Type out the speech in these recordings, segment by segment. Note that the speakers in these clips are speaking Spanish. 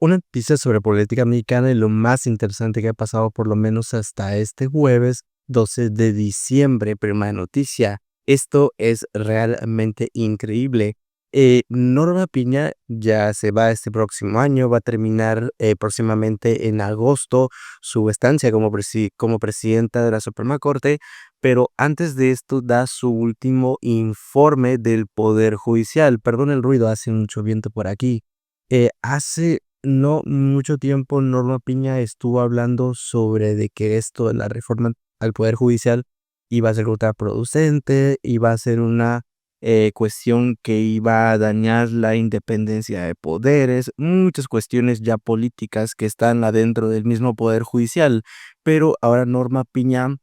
Una noticia sobre política mexicana y lo más interesante que ha pasado por lo menos hasta este jueves 12 de diciembre. Primera noticia. Esto es realmente increíble. Norma Piña ya se va este próximo año, va a terminar próximamente en agosto su estancia como presidenta de la Suprema Corte, pero antes de esto da su último informe del Poder Judicial. Perdón el ruido, hace mucho viento por aquí. Hace no mucho tiempo Norma Piña estuvo hablando sobre de que esto de la reforma al Poder Judicial iba a ser contraproducente, iba a ser una cuestión que iba a dañar la independencia de poderes, muchas cuestiones ya políticas que están adentro del mismo Poder Judicial. Pero ahora Norma Piña,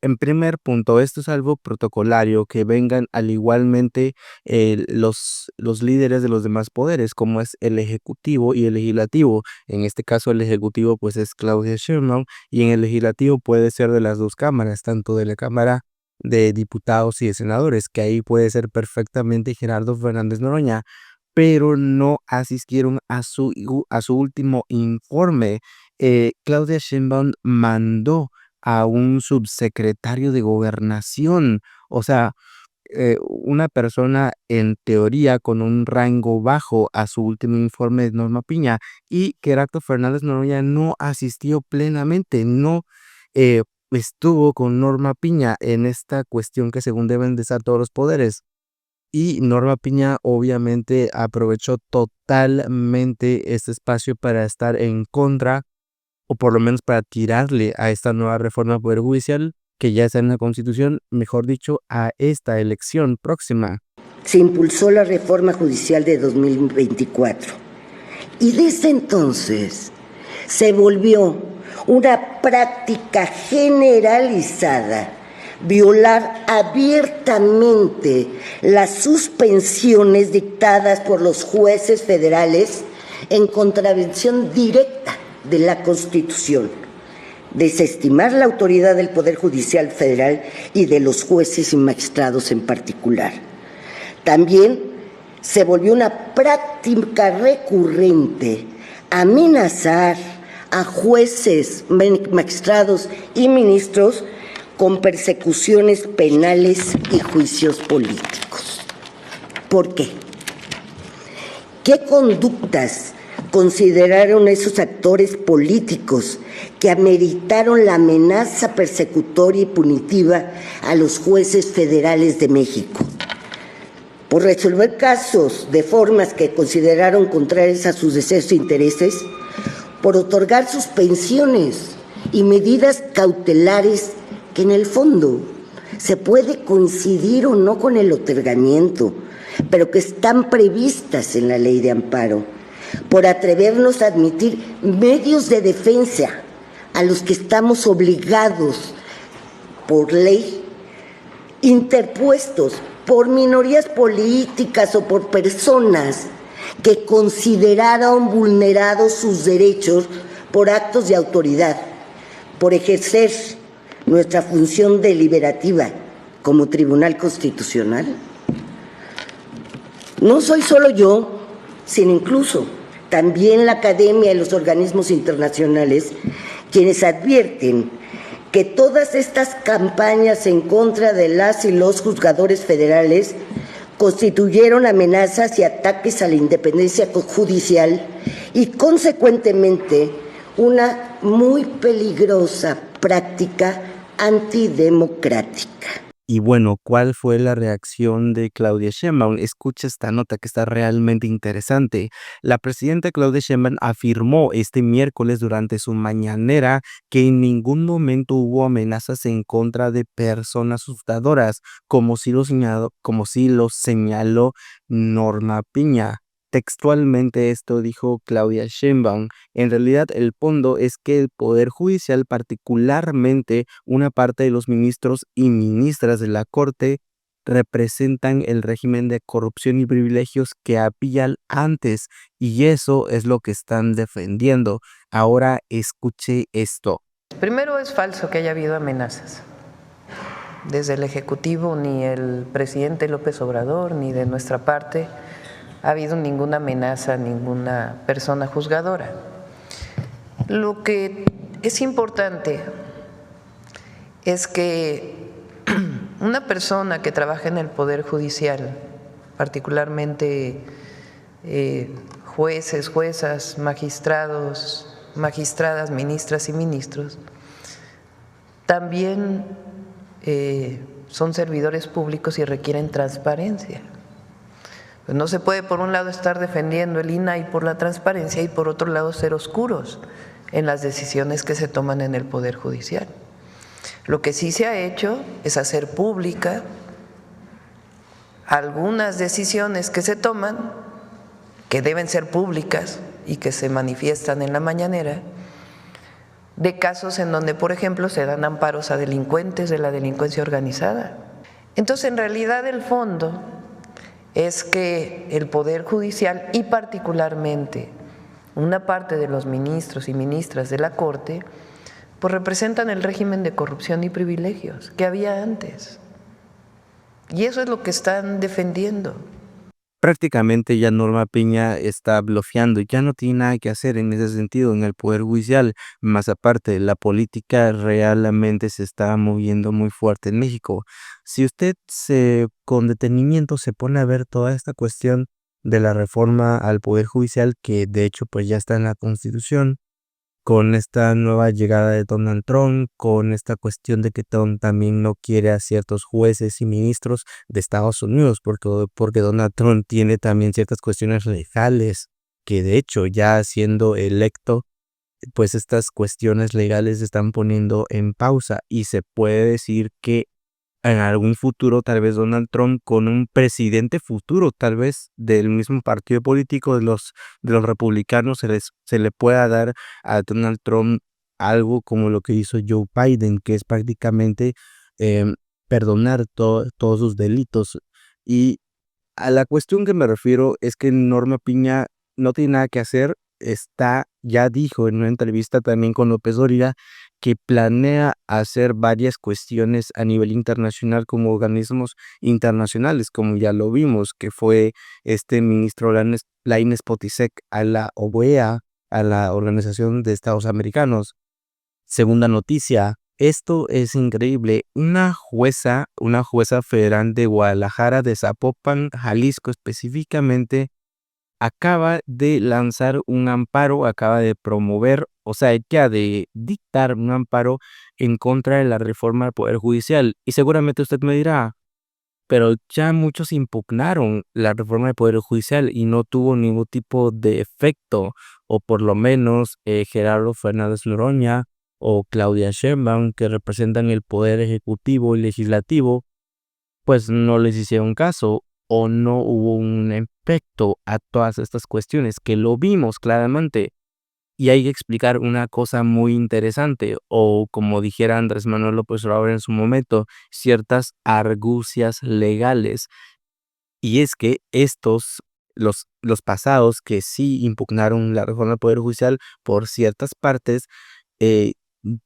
en primer punto, esto es algo protocolario, que vengan al igualmente los líderes de los demás poderes, como es el ejecutivo y el legislativo. En este caso, el ejecutivo pues es Claudia Sheinbaum y en el legislativo puede ser de las dos cámaras, tanto de la Cámara de Diputados y de Senadores, que ahí puede ser perfectamente Gerardo Fernández Noroña, pero no asistieron a su último informe. Claudia Sheinbaum mandó a un subsecretario de Gobernación, o sea, una persona en teoría con un rango bajo a su último informe de Norma Piña, y Gerardo Fernández Noroña no asistió plenamente, no estuvo con Norma Piña en esta cuestión que según deben de estar todos los poderes. Y Norma Piña obviamente aprovechó totalmente este espacio para estar en contra, o por lo menos para tirarle a esta nueva reforma al Poder Judicial, que ya está en la Constitución, mejor dicho, a esta elección próxima. Se impulsó la reforma judicial de 2024 y desde entonces se volvió una práctica generalizada violar abiertamente las suspensiones dictadas por los jueces federales en contravención directa de la Constitución, desestimar la autoridad del Poder Judicial Federal y de los jueces y magistrados en particular. También se volvió una práctica recurrente amenazar a jueces, magistrados y ministros con persecuciones penales y juicios políticos. ¿Por qué? ¿Qué conductas consideraron esos actores políticos que ameritaron la amenaza persecutoria y punitiva a los jueces federales de México? Por resolver casos de formas que consideraron contrarias a sus deseos e intereses, por otorgar suspensiones y medidas cautelares que en el fondo se puede coincidir o no con el otorgamiento, pero que están previstas en la ley de amparo, por atrevernos a admitir medios de defensa a los que estamos obligados por ley, interpuestos por minorías políticas o por personas que consideraron vulnerados sus derechos por actos de autoridad, por ejercer nuestra función deliberativa como Tribunal Constitucional. No soy solo yo, sino incluso también la academia y los organismos internacionales quienes advierten que todas estas campañas en contra de las y los juzgadores federales constituyeron amenazas y ataques a la independencia judicial y, consecuentemente, una muy peligrosa práctica antidemocrática. Y bueno, ¿cuál fue la reacción de Claudia Sheinbaum? Escucha esta nota que está realmente interesante. La presidenta Claudia Sheinbaum afirmó este miércoles durante su mañanera que en ningún momento hubo amenazas en contra de personas asustadoras, como si lo señaló Norma Piña. Textualmente esto dijo Claudia Sheinbaum. En realidad el fondo es que el Poder Judicial, particularmente una parte de los ministros y ministras de la Corte, representan el régimen de corrupción y privilegios que había antes, y eso es lo que están defendiendo. Ahora escuche esto. Primero, es falso que haya habido amenazas. Desde el Ejecutivo, ni el presidente López Obrador, ni de nuestra parte, ha habido ninguna amenaza a ninguna persona juzgadora. Lo que es importante es que una persona que trabaja en el Poder Judicial, particularmente jueces, juezas, magistrados, magistradas, ministras y ministros, también son servidores públicos y requieren transparencia. Pues no se puede por un lado estar defendiendo el INAI por la transparencia y por otro lado ser oscuros en las decisiones que se toman en el Poder Judicial. Lo que sí se ha hecho es hacer pública algunas decisiones que se toman, que deben ser públicas y que se manifiestan en la mañanera, de casos en donde, por ejemplo, se dan amparos a delincuentes de la delincuencia organizada. Entonces, en realidad, el fondo es que el Poder Judicial y particularmente una parte de los ministros y ministras de la Corte, pues representan el régimen de corrupción y privilegios que había antes. Y eso es lo que están defendiendo. Prácticamente ya Norma Piña está blofeando y ya no tiene nada que hacer en ese sentido en el Poder Judicial. Más aparte, la política realmente se está moviendo muy fuerte en México. Si usted con detenimiento se pone a ver toda esta cuestión de la reforma al Poder Judicial, que de hecho pues ya está en la Constitución, con esta nueva llegada de Donald Trump, con esta cuestión de que Trump también no quiere a ciertos jueces y ministros de Estados Unidos, porque Donald Trump tiene también ciertas cuestiones legales, que de hecho ya siendo electo, pues estas cuestiones legales se están poniendo en pausa y se puede decir que en algún futuro, tal vez Donald Trump con un presidente futuro, tal vez del mismo partido político de los republicanos, se le pueda dar a Donald Trump algo como lo que hizo Joe Biden, que es prácticamente perdonar todos sus delitos. Y a la cuestión que me refiero es que Norma Piña no tiene nada que hacer. Ya dijo en una entrevista también con López Dóriga que planea hacer varias cuestiones a nivel internacional como organismos internacionales, como ya lo vimos, que fue este ministro Lainez Potisek a la OEA, a la Organización de Estados Americanos. Segunda noticia, esto es increíble. Una jueza federal de Guadalajara, de Zapopan, Jalisco específicamente, acaba de lanzar un amparo, acaba de promover, o sea, ya de dictar un amparo en contra de la reforma del Poder Judicial. Y seguramente usted me dirá, pero ya muchos impugnaron la reforma del Poder Judicial y no tuvo ningún tipo de efecto, o por lo menos Gerardo Fernández Noroña o Claudia Sheinbaum, que representan el Poder Ejecutivo y Legislativo, pues no les hicieron caso o no hubo un efecto a todas estas cuestiones que lo vimos claramente. Y hay que explicar una cosa muy interesante, o como dijera Andrés Manuel López Obrador en su momento, ciertas argucias legales. Y es que los pasados que sí impugnaron la reforma del Poder Judicial por ciertas partes, eh,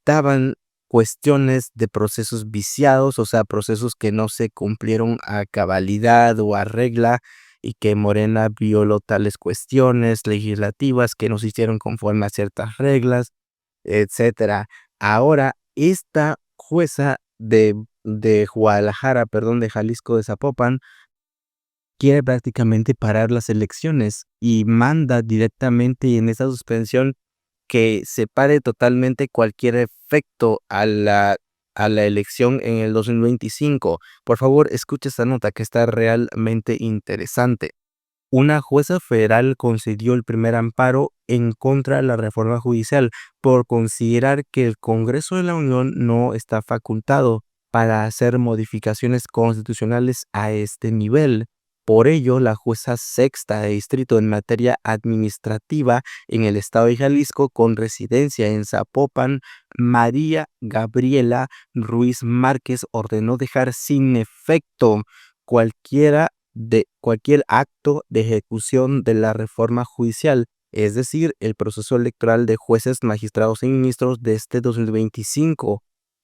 daban cuestiones de procesos viciados, o sea, procesos que no se cumplieron a cabalidad o a regla y que Morena violó tales cuestiones legislativas que no se hicieron conforme a ciertas reglas, etcétera. Ahora, esta jueza de Guadalajara, perdón, de Jalisco, de Zapopan, quiere prácticamente parar las elecciones y manda directamente en esa suspensión que se pare totalmente cualquier efecto a la elección en el 2025. Por favor, escuche esta nota que está realmente interesante. Una jueza federal concedió el primer amparo en contra de la reforma judicial por considerar que el Congreso de la Unión no está facultado para hacer modificaciones constitucionales a este nivel. Por ello, la jueza sexta de distrito en materia administrativa en el estado de Jalisco, con residencia en Zapopan, María Gabriela Ruiz Márquez, ordenó dejar sin efecto cualquier acto de ejecución de la reforma judicial, es decir, el proceso electoral de jueces, magistrados y ministros de este 2025.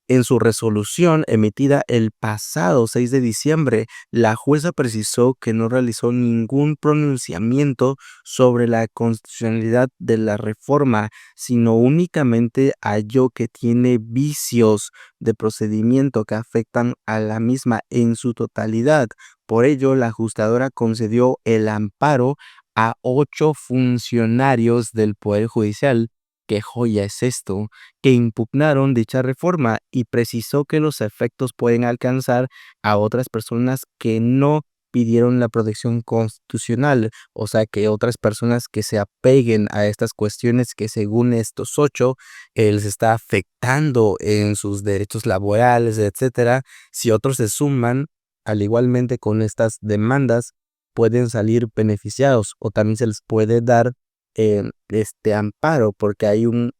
En su resolución emitida el pasado 6 de diciembre, la jueza precisó que no realizó ningún pronunciamiento sobre la constitucionalidad de la reforma, sino únicamente halló que tiene vicios de procedimiento que afectan a la misma en su totalidad. Por ello, la ajustadora concedió el amparo a 8 funcionarios del Poder Judicial. ¿Qué joya es esto? Que impugnaron dicha reforma y precisó que los efectos pueden alcanzar a otras personas que no pidieron la protección constitucional, o sea, que otras personas que se apeguen a estas cuestiones que según estos 8 les está afectando en sus derechos laborales, etcétera. Si otros se suman, al igualmente con estas demandas, pueden salir beneficiados o también se les puede dar este amparo porque hay un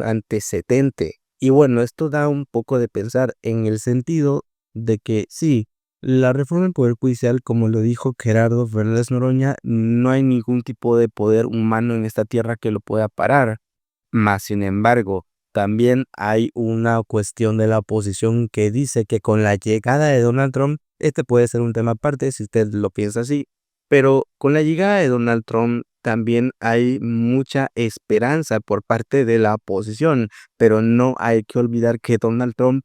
antecedente. Y bueno, esto da un poco de pensar en el sentido de que sí, la reforma del Poder Judicial, como lo dijo Gerardo Fernández Noroña, no hay ningún tipo de poder humano en esta tierra que lo pueda parar. Más sin embargo, también hay una cuestión de la oposición que dice que con la llegada de Donald Trump, este puede ser un tema aparte si usted lo piensa así, pero con la llegada de Donald Trump también hay mucha esperanza por parte de la oposición, pero no hay que olvidar que Donald Trump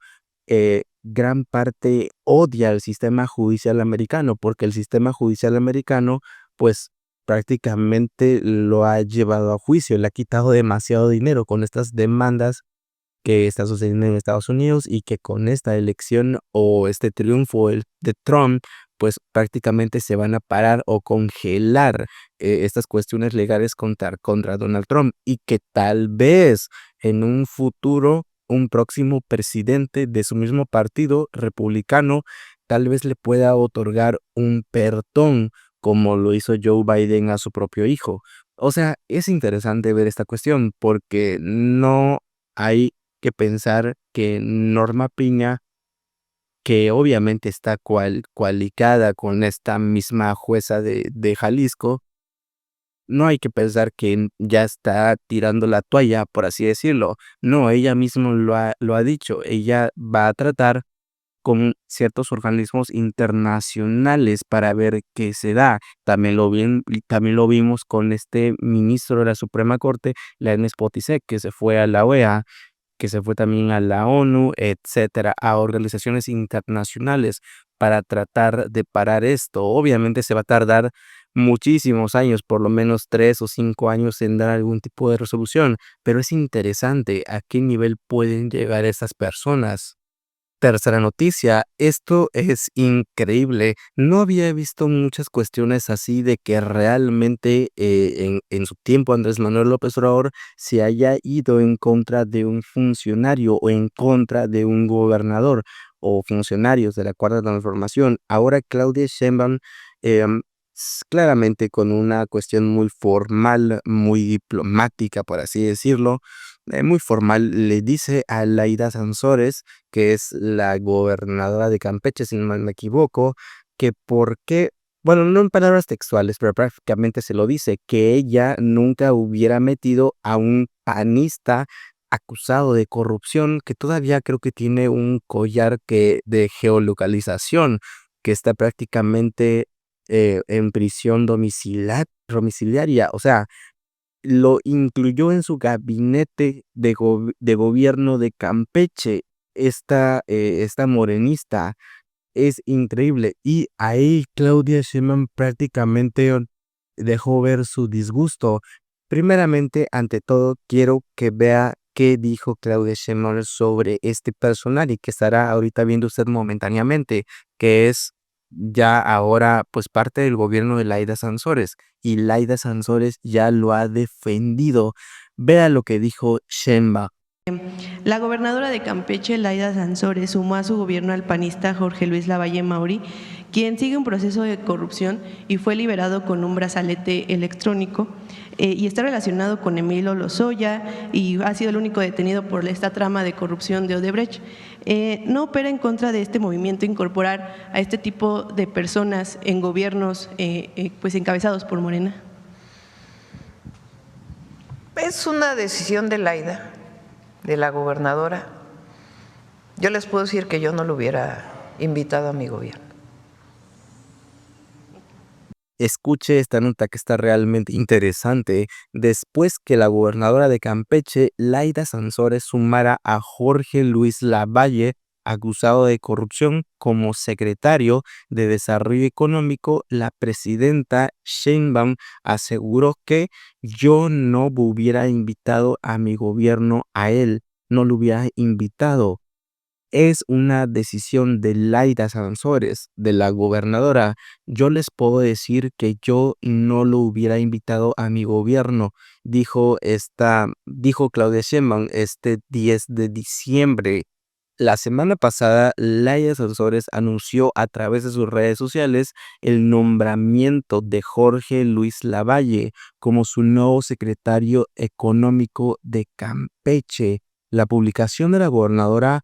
gran parte odia el sistema judicial americano, porque el sistema judicial americano, pues prácticamente lo ha llevado a juicio, le ha quitado demasiado dinero con estas demandas que están sucediendo en Estados Unidos y que con esta elección o este triunfo de Trump, pues prácticamente se van a parar o congelar estas cuestiones legales contra Donald Trump y que tal vez en un futuro un próximo presidente de su mismo partido republicano tal vez le pueda otorgar un perdón como lo hizo Joe Biden a su propio hijo. O sea, es interesante ver esta cuestión porque no hay que pensar que Norma Piña, que obviamente está coaligada con esta misma jueza de Jalisco, no hay que pensar que ya está tirando la toalla, por así decirlo. No, ella misma lo ha dicho. Ella va a tratar con ciertos organismos internacionales para ver qué se da. También lo vimos con este ministro de la Suprema Corte, Lenis Potisek, que se fue a la OEA, que se fue también a la ONU, etcétera, a organizaciones internacionales para tratar de parar esto. Obviamente se va a tardar muchísimos años, por lo menos 3 o 5 años en dar algún tipo de resolución, pero es interesante a qué nivel pueden llegar estas personas. Tercera noticia, esto es increíble. No había visto muchas cuestiones así de que realmente en su tiempo Andrés Manuel López Obrador se haya ido en contra de un funcionario o en contra de un gobernador o funcionarios de la Cuarta Transformación. Ahora Claudia Sheinbaum, em, claramente con una cuestión muy formal, muy diplomática, por así decirlo, muy formal, le dice a Laida Sansores, que es la gobernadora de Campeche, si no me equivoco, que por qué, bueno, no en palabras textuales, pero prácticamente se lo dice, que ella nunca hubiera metido a un panista acusado de corrupción, que todavía creo que tiene un collar de geolocalización, que está prácticamente en prisión domiciliaria, o sea, lo incluyó en su gabinete de gobierno de Campeche. Esta morenista es increíble. Y ahí Claudia Sheinbaum prácticamente dejó ver su disgusto. Primeramente, ante todo, quiero que vea qué dijo Claudia Sheinbaum sobre este personal y que estará ahorita viendo usted momentáneamente, que es ya ahora pues parte del gobierno de Laida Sansores y Laida Sansores ya lo ha defendido. Vea lo que dijo Sheinbaum. La gobernadora de Campeche, Laida Sansores, sumó a su gobierno al panista Jorge Luis Lavalle Mauri, quien sigue un proceso de corrupción y fue liberado con un brazalete electrónico y está relacionado con Emilio Lozoya y ha sido el único detenido por esta trama de corrupción de Odebrecht. ¿No opera en contra de este movimiento incorporar a este tipo de personas en gobiernos pues encabezados por Morena? Es una decisión de Laida, de la gobernadora, Yo les puedo decir que yo no lo hubiera invitado a mi gobierno. Escuche esta nota que está realmente interesante. Después que la gobernadora de Campeche, Laida Sansores, sumara a Jorge Luis Lavalle, acusado de corrupción, como secretario de Desarrollo Económico, la presidenta Sheinbaum aseguró que yo no hubiera invitado a mi gobierno a él, no lo hubiera invitado. Es una decisión de Laida Sansores, de la gobernadora. Yo les puedo decir que yo no lo hubiera invitado a mi gobierno, dijo Claudia Sheinbaum este 10 de diciembre. La semana pasada, Laida Sansores anunció a través de sus redes sociales el nombramiento de Jorge Luis Lavalle como su nuevo secretario económico de Campeche. La publicación de la gobernadora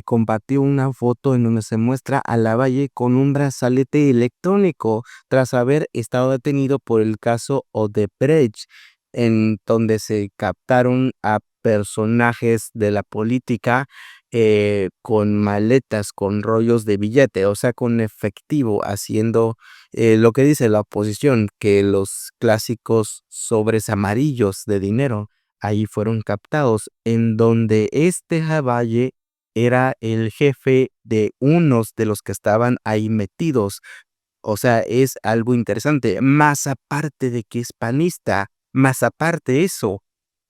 compartió una foto en donde se muestra a Lavalle con un brazalete electrónico tras haber estado detenido por el caso Odebrecht, en donde se captaron a personajes de la política con maletas, con rollos de billete, o sea, con efectivo, haciendo lo que dice la oposición, que los clásicos sobres amarillos de dinero ahí fueron captados, en donde este Lavalle era el jefe de unos de los que estaban ahí metidos. O sea, es algo interesante, más aparte de que es panista, más aparte de eso.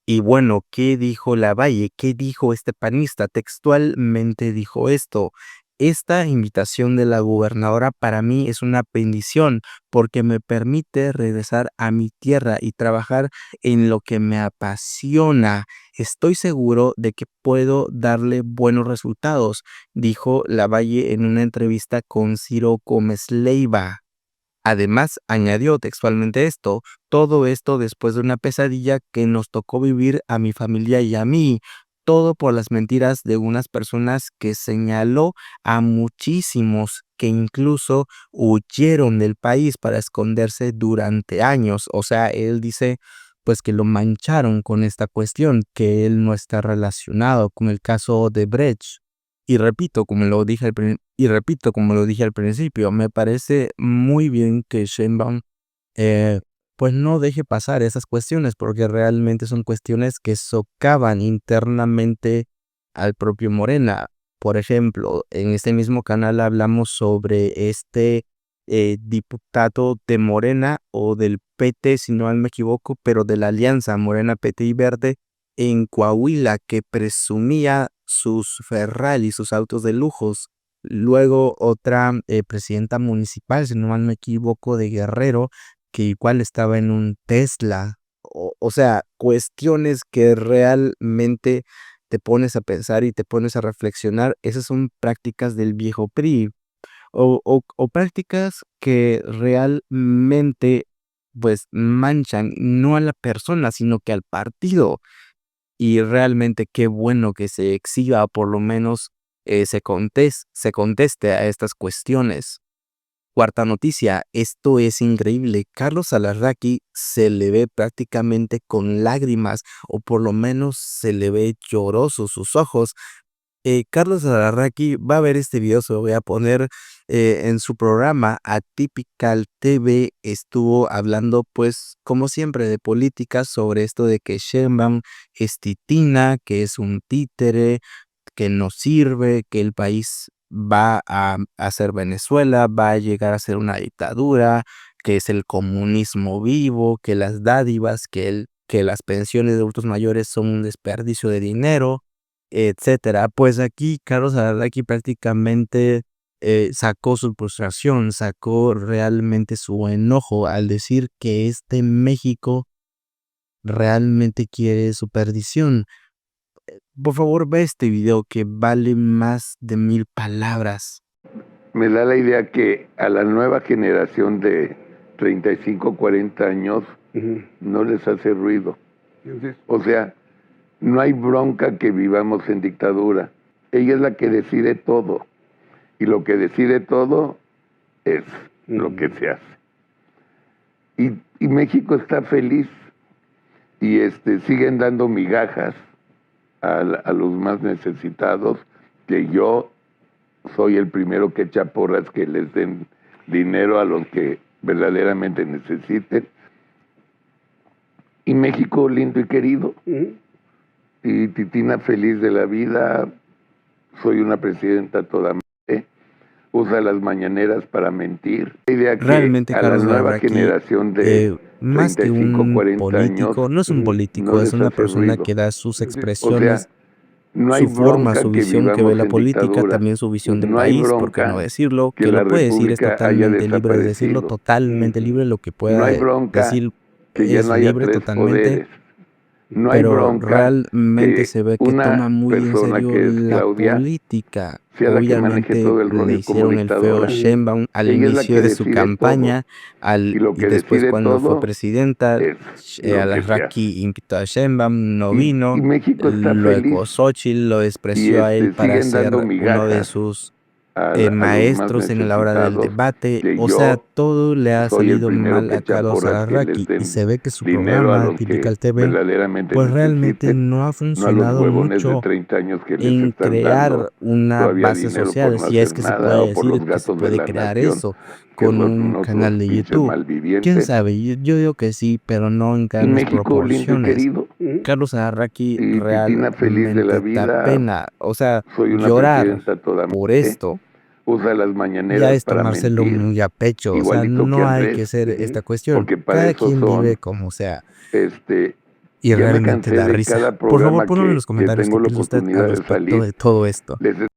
Y bueno, ¿qué dijo Lavalle? ¿Qué dijo este panista? Textualmente dijo esto: esta invitación de la gobernadora para mí es una bendición porque me permite regresar a mi tierra y trabajar en lo que me apasiona. Estoy seguro de que puedo darle buenos resultados, dijo Lavalle en una entrevista con Ciro Gómez Leiva. Además, añadió textualmente esto: todo esto después de una pesadilla que nos tocó vivir a mi familia y a mí, todo por las mentiras de unas personas que señaló a muchísimos que incluso huyeron del país para esconderse durante años. O sea, él dice pues que lo mancharon con esta cuestión, que él no está relacionado con el caso de Brecht. Y repito, como lo dije al principio, me parece muy bien que Sheinbaum eh, pues no deje pasar esas cuestiones, porque realmente son cuestiones que socavan internamente al propio Morena. Por ejemplo, en este mismo canal hablamos sobre este diputado de Morena o del PT, si no me equivoco, pero de la alianza Morena, PT y Verde en Coahuila, que presumía sus Ferrari, sus autos de lujos. Luego otra presidenta municipal, si no me equivoco, de Guerrero, que igual estaba en un Tesla. O sea, cuestiones que realmente te pones a pensar y te pones a reflexionar. Esas son prácticas del viejo PRI o prácticas que realmente pues manchan no a la persona, sino que al partido. Y realmente qué bueno que se exhiba, por lo menos se conteste a estas cuestiones. Cuarta noticia: esto es increíble. Carlos Alarraqui se le ve prácticamente con lágrimas, o por lo menos se le ve lloroso sus ojos. Carlos Alarraqui va a ver este video, se lo voy a poner en su programa Atypical TV. Estuvo hablando, pues, como siempre, de política, sobre esto de que Sheinbaum es titina, que es un títere, que no sirve, que el país va a ser Venezuela, va a llegar a ser una dictadura, que es el comunismo vivo, que las dádivas, que las pensiones de adultos mayores son un desperdicio de dinero, etcétera. Pues aquí Carlos Alarraqui prácticamente sacó su frustración, sacó realmente su enojo al decir que este México realmente quiere su perdición. Por favor, ve este video que vale más de 1000 palabras. Me da la idea que a la nueva generación de 35, 40 años no les hace ruido. O sea, no hay bronca que vivamos en dictadura. Ella es la que decide todo. Y lo que decide todo es lo que se hace. Y México está feliz. Y siguen dando migajas a los más necesitados, que yo soy el primero que echa porras que les den dinero a los que verdaderamente necesiten. Y México lindo y querido. Y Titina feliz de la vida. Soy una presidenta toda madre. Usa las mañaneras para mentir. La idea que Realmente a la Carlos nueva Larraqui, generación de más que 35, un 40 político, años no es un político, no es les una hace persona ruido. que da sus O sea, expresiones, no hay su forma, bronca su que visión que ve vivamos la en política, dictadura. también su visión de No hay país, por qué no bronca decirlo, que que la lo puede decir, es República haya totalmente libre de decirlo, desaparecido. totalmente libre, lo que No hay pueda bronca decir que ya es no haya libre tres totalmente, poderes. No hay pero bronca realmente que se ve que una toma muy en persona serio que es la Claudia política. sea la que maneje Obviamente todo el le rollo como hicieron el feo a dictadora. Sheinbaum al Ella es la inicio que de su decide todo. campaña, Y lo y que después decide cuando fue todo presidenta, es lo que se hace. Larraqui invitó a Sheinbaum, no Y vino, México está luego feliz Xóchitl lo y despreció a él para siguen dando ser uno de migajas sus a los más maestros en la hora del necesitados, debate. que O sea, yo todo le ha soy el salido primero mal que a echa Carlos porras que les Larraqui y den se ve que su dinero a programa los que Typical TV verdaderamente pues realmente necesiten, no ha no a los funcionado huevones de mucho 30 años que les en están crear dando una todavía base dinero por social, no si es hacer que se nada, puede o por los decir que se gatos de puede la crear nación, eso que con son un unos canal de pinches YouTube. ¿Quién malvivientes. sabe? Yo digo que sí, pero no en Y grandes México lindo y proporciones. querido. Carlos Larraqui Y Titina feliz de la realmente da vida. pena. O sea, Soy una llorar presidenta toda por madre. esto Usa las ya mañaneras es para tomárselo mentir, muy a pecho. O sea, igualito que no hay Andrés, que ser esta cuestión. porque para Cada eso quien vive son. como sea. Este, Y ya me realmente cansé da de risa. cada Por favor, programa ponlo en los que comentarios qué tengo la piensa usted al oportunidad de respecto salir. de todo esto. Les